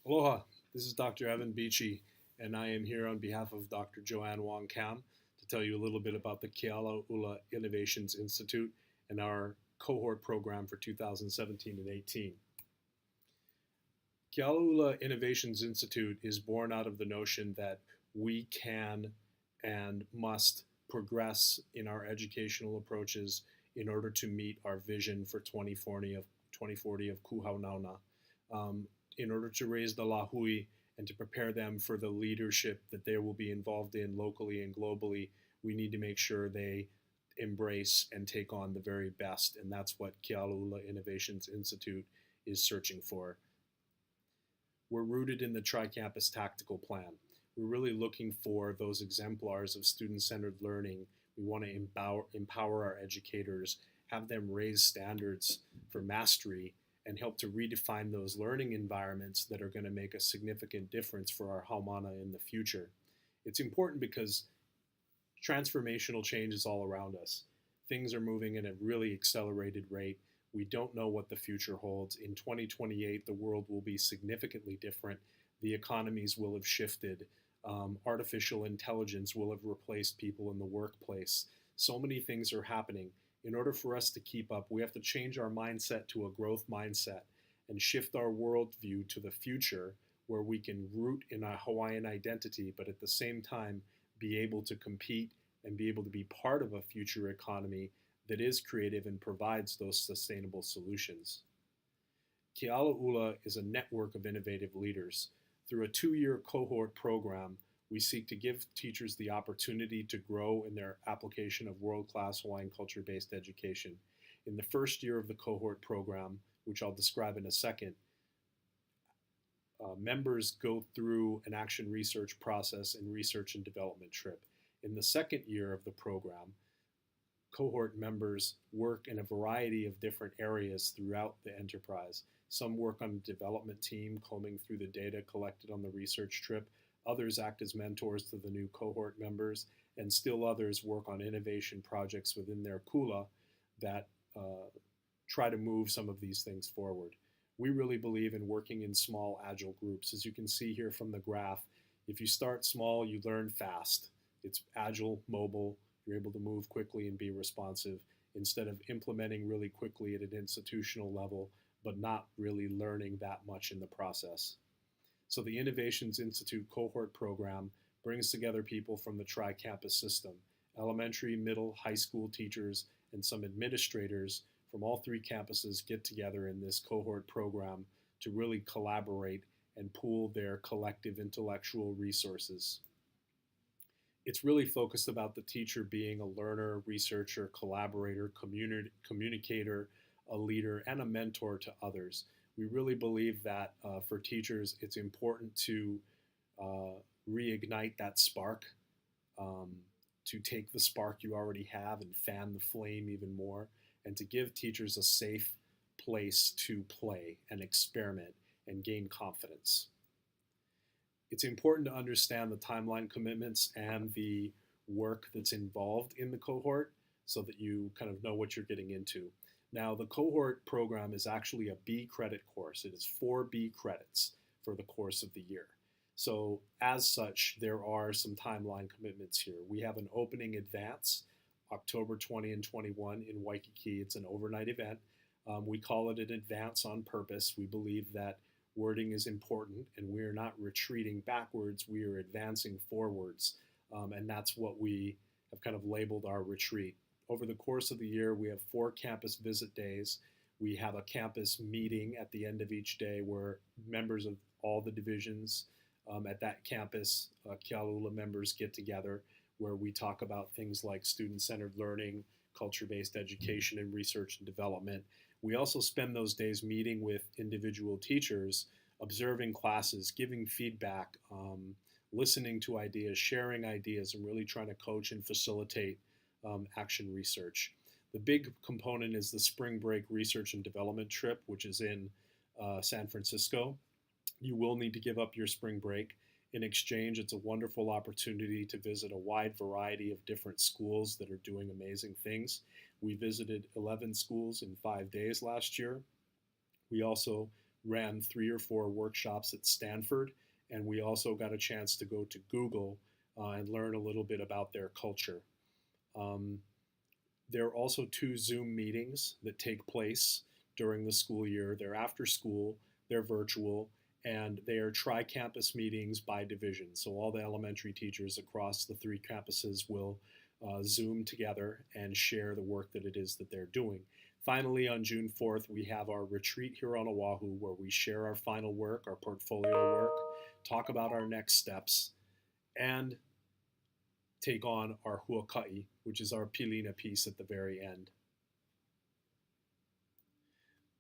Aloha, this is Dr. Evan Beachy, and I am here on behalf of Dr. Joanne Wong Kam to tell you a little bit about the Keala Ula Innovations Institute and our cohort program for 2017 and 18. Keala Ula Innovations Institute is born out of the notion that we can and must progress in our educational approaches in order to meet our vision for 2040 of Kuhaunauna. Um, in order to raise the lahui and to prepare them for the leadership that they will be involved in locally and globally, we need to make sure they embrace and take on the very best. And that's what Keala'ula Innovations Institute is searching for. We're rooted in the Tri-Campus Tactical Plan. We're really looking for those exemplars of student-centered learning. We want to empower our educators, have them raise standards for mastery, and help to redefine those learning environments that are going to make a significant difference for our haumana in the future. It's important because transformational change is all around us. Things are moving at a really accelerated rate. We don't know what the future holds. In 2028, the world will be significantly different. The economies will have shifted. Artificial intelligence will have replaced people in the workplace. So many things are happening. In order for us to keep up, we have to change our mindset to a growth mindset and shift our worldview to the future where we can root in a Hawaiian identity, but at the same time be able to compete and be able to be part of a future economy that is creative and provides those sustainable solutions. Keala'ula is a network of innovative leaders. Through a 2-year cohort program, we seek to give teachers the opportunity to grow in their application of world-class Hawaiian culture-based education. In the first year of the cohort program, which I'll describe in a second, members go through an action research process and research and development trip. In the second year of the program, cohort members work in a variety of different areas throughout the enterprise. Some work on the development team, combing through the data collected on the research trip. Others act as mentors to the new cohort members, and still others work on innovation projects within their kula that try to move some of these things forward. We really believe in working in small, agile groups. As you can see here from the graph, if you start small, you learn fast. It's agile, mobile, you're able to move quickly and be responsive instead of implementing really quickly at an institutional level, but not really learning that much in the process. So the Innovations Institute cohort program brings together people from the tri-campus system, elementary, middle, high school teachers, and some administrators from all 3 campuses get together in this cohort program to really collaborate and pool their collective intellectual resources. It's really focused about the teacher being a learner, researcher, collaborator, communicator, a leader, and a mentor to others. We really believe that for teachers, it's important to uh, reignite that spark, um, to take the spark you already have and fan the flame even more, and to give teachers a safe place to play and experiment and gain confidence. It's important to understand the timeline commitments and the work that's involved in the cohort so that you kind of know what you're getting into. Now, the cohort program is actually a B credit course. It is 4 B credits for the course of the year. So, as such, there are some timeline commitments here. We have an opening advance, October 20 and 21 in Waikiki. It's an overnight event. We call it an advance on purpose. We believe that wording is important, and we are not retreating backwards, we are advancing forwards. And that's what we have kind of labeled our retreat. Over the course of the year, we have 4 campus visit days. We have a campus meeting at the end of each day where members of all the divisions at that campus, Keala'ula members get together, where we talk about things like student-centered learning, culture-based education, and research and development. We also spend those days meeting with individual teachers, observing classes, giving feedback, listening to ideas, sharing ideas, and really trying to coach and facilitate action research. The big component is the spring break research and development trip, which is in San Francisco. You will need to give up your spring break. In exchange, it's a wonderful opportunity to visit a wide variety of different schools that are doing amazing things. We visited 11 schools in 5 days last year. We also ran 3 or 4 workshops at Stanford, and we also got a chance to go to Google and learn a little bit about their culture. Um, there are also 2 Zoom meetings that take place during the school year. They're after school, they're virtual, and they are tri-campus meetings by division. So all the elementary teachers across the 3 campuses will Zoom together and share the work that it is that they're doing. Finally, on June 4th, we have our retreat here on Oahu where we share our final work, our portfolio work, talk about our next steps, and take on our huaka'i, which is our pilina piece at the very end.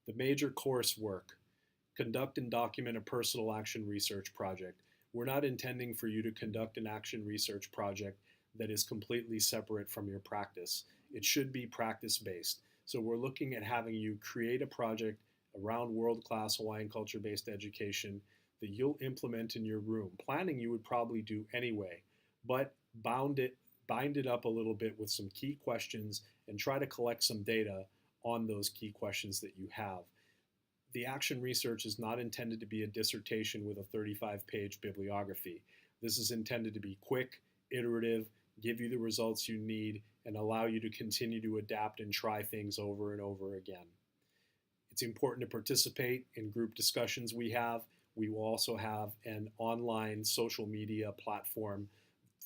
The major coursework: conduct and document a personal action research project. We're not intending for you to conduct an action research project that is completely separate from your practice. It should be practice-based. So we're looking at having you create a project around world-class Hawaiian culture-based education that you'll implement in your room. Planning you would probably do anyway, but bind it up a little bit with some key questions and try to collect some data on those key questions that you have. The action research is not intended to be a dissertation with a 35-page bibliography. This is intended to be quick, iterative, give you the results you need, and allow you to continue to adapt and try things over and over again. It's important to participate in group discussions we have. We will also have an online social media platform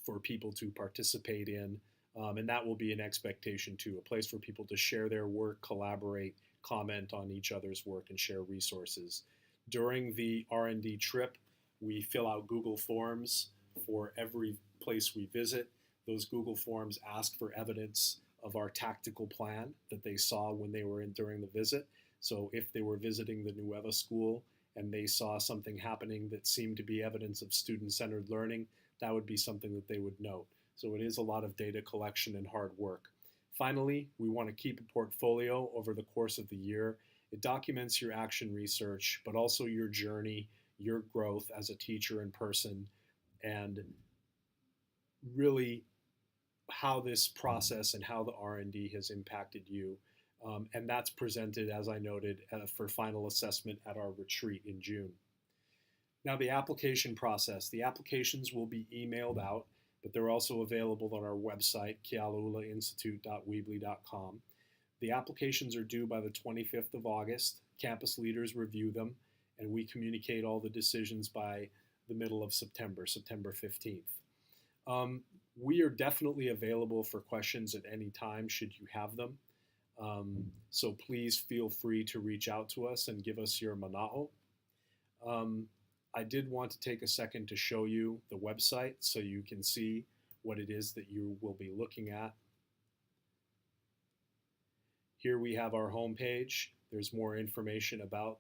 for people to participate in, and that will be an expectation too, a place for people to share their work, collaborate, comment on each other's work, and share resources. During the R&D trip, we fill out Google Forms for every place we visit. Those Google Forms ask for evidence of our tactical plan that they saw when they were in during the visit. So if they were visiting the Nueva School and they saw something happening that seemed to be evidence of student-centered learning, that would be something that they would note. So it is a lot of data collection and hard work. Finally, we want to keep a portfolio over the course of the year. It documents your action research, but also your journey, your growth as a teacher in person, and really how this process and how the R&D has impacted you. And that's presented, as I noted, for final assessment at our retreat in June. Now, the application process. The applications will be emailed out, but they're also available on our website, kealaulainstitute.weebly.com. The applications are due by the 25th of August. Campus leaders review them, and we communicate all the decisions by the middle of September, September 15th. We are definitely available for questions at any time should you have them. So please feel free to reach out to us and give us your mana'o. I did want to take a second to show you the website so you can see what it is that you will be looking at. Here we have our homepage. There's more information about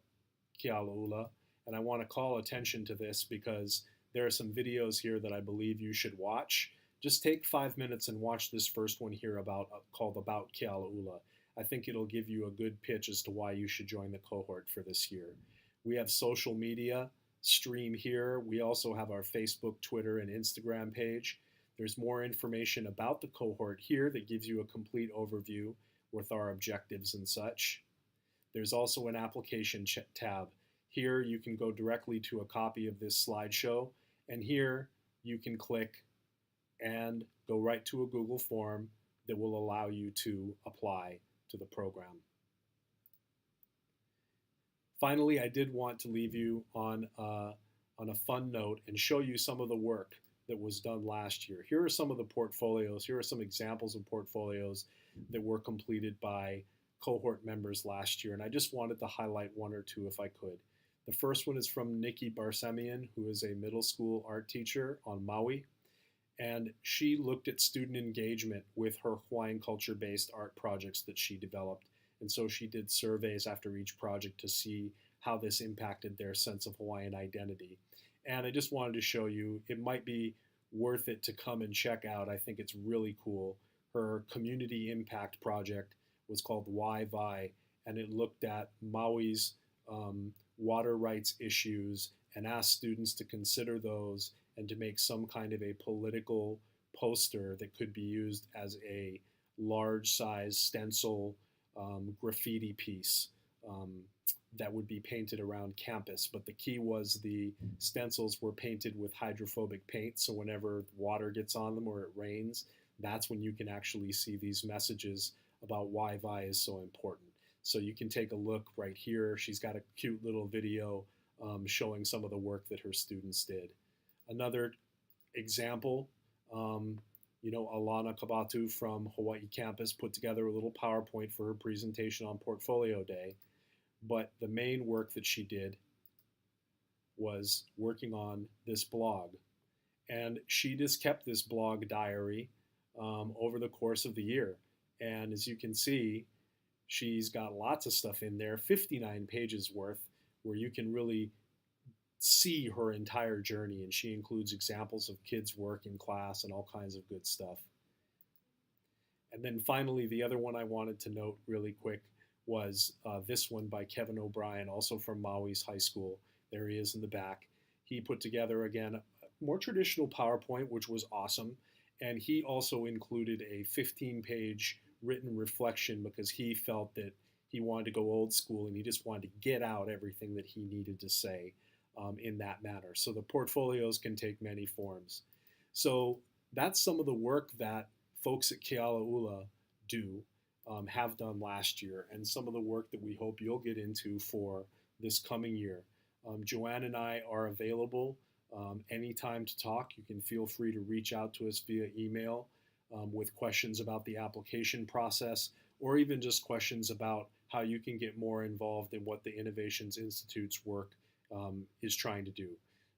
Kealaula, and I want to call attention to this because there are some videos here that I believe you should watch. Just take 5 minutes and watch this first one here called About Kealaula. I think it'll give you a good pitch as to why you should join the cohort for this year. We have social media stream here. We also have our Facebook, Twitter, and Instagram page. There's more information about the cohort here that gives you a complete overview with our objectives and such. There's also an application tab. Here you can go directly to a copy of this slideshow, and here you can click and go right to a Google form that will allow you to apply to the program. Finally, I did want to leave you on a fun note and show you some of the work that was done last year. Here are some of the portfolios. Here are some examples of portfolios that were completed by cohort members last year, and I just wanted to highlight 1 or 2 if I could. The first one is from Nikki Barsemian, who is a middle school art teacher on Maui, and she looked at student engagement with her Hawaiian culture-based art projects that she developed. And so she did surveys after each project to see how this impacted their sense of Hawaiian identity. And I just wanted to show you, it might be worth it to come and check out. I think it's really cool. Her community impact project was called Wai Vai, and it looked at Maui's water rights issues and asked students to consider those and to make some kind of a political poster that could be used as a large size stencil graffiti piece that would be painted around campus. But the key was the stencils were painted with hydrophobic paint, so whenever water gets on them or it rains, that's when you can actually see these messages about why VI is so important. So you can take a look right here. She's got a cute little video showing some of the work that her students did. Another example, Alana Kabatu from Hawaii campus put together a little PowerPoint for her presentation on Portfolio Day. But the main work that she did was working on this blog. And she just kept this blog diary over the course of the year. And as you can see, she's got lots of stuff in there, 59 pages worth, where you can really see her entire journey. And she includes examples of kids' work in class and all kinds of good stuff. And then finally, the other one I wanted to note really quick was this one by Kevin O'Brien, also from Maui's high school. There he is in the back. He put together, again, a more traditional PowerPoint, which was awesome. And he also included a 15-page written reflection because he felt that he wanted to go old school and he just wanted to get out everything that he needed to say in that manner. So the portfolios can take many forms. So that's some of the work that folks at Keala do, have done last year, and some of the work that we hope you'll get into for this coming year. Joanne and I are available anytime to talk. You can feel free to reach out to us via email with questions about the application process, or even just questions about how you can get more involved in what the Innovations Institute's work is trying to do.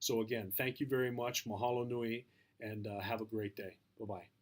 So again, thank you very much. Mahalo nui, and have a great day. Bye-bye.